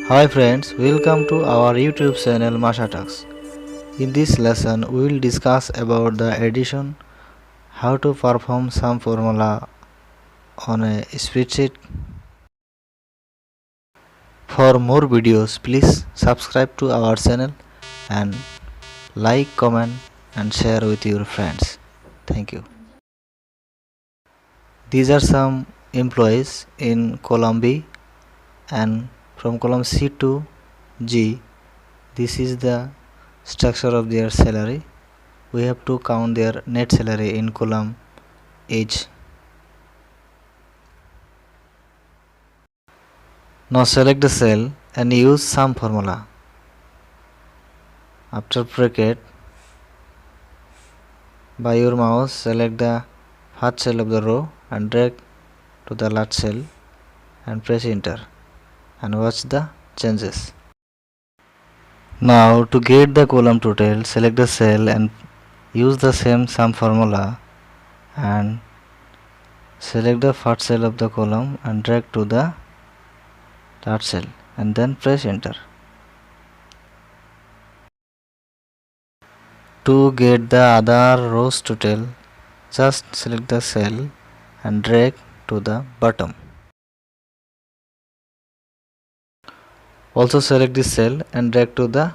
Hi friends, welcome to our YouTube channel Masha Talks. In this lesson, we will discuss about the addition, how to perform some formula on a spreadsheet. For more videos, please subscribe to our channel and like, comment and share with your friends. Thank you. These are some employees in column B, and from column C to G, this is the structure of their salary. We have to count their net salary in column H. Now select the cell and use sum formula. After bracket, by your mouse select the first cell of the row and drag to the last cell and press enter and watch the changes. Now to get the column total, select the cell and use the same sum formula and select the first cell of the column and drag to the third cell and then press enter. To get the other rows total, just select the cell and drag to the bottom. Also select this cell and drag to the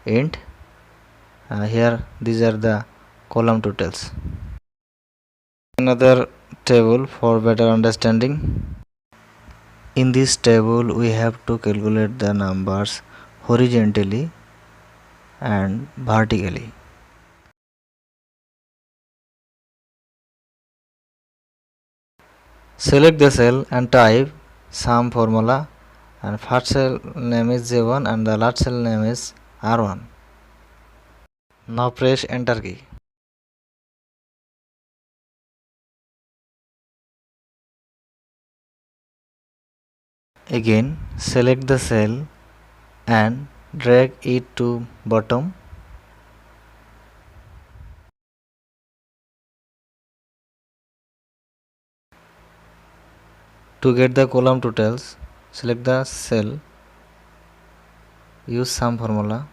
end. Here these are the column totals. Another table for better understanding. In this table we have to calculate the numbers horizontally and vertically. Select the cell and type sum formula, and first cell name is J1 and the last cell name is R1. Now press enter key. Again select the cell and drag it to bottom. To get the column totals, select the cell, use sum formula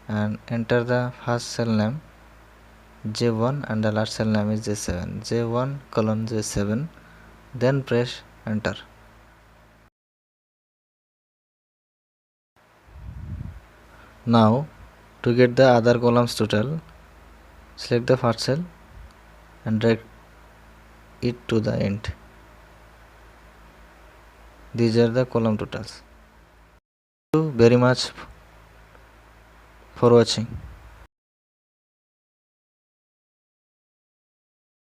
and enter the first cell name J1 and the last cell name is J7. J1 colon J7, then press enter. Now to get the other columns total, select the first cell and drag it to the end. These are the column totals. Thank you very much for watching.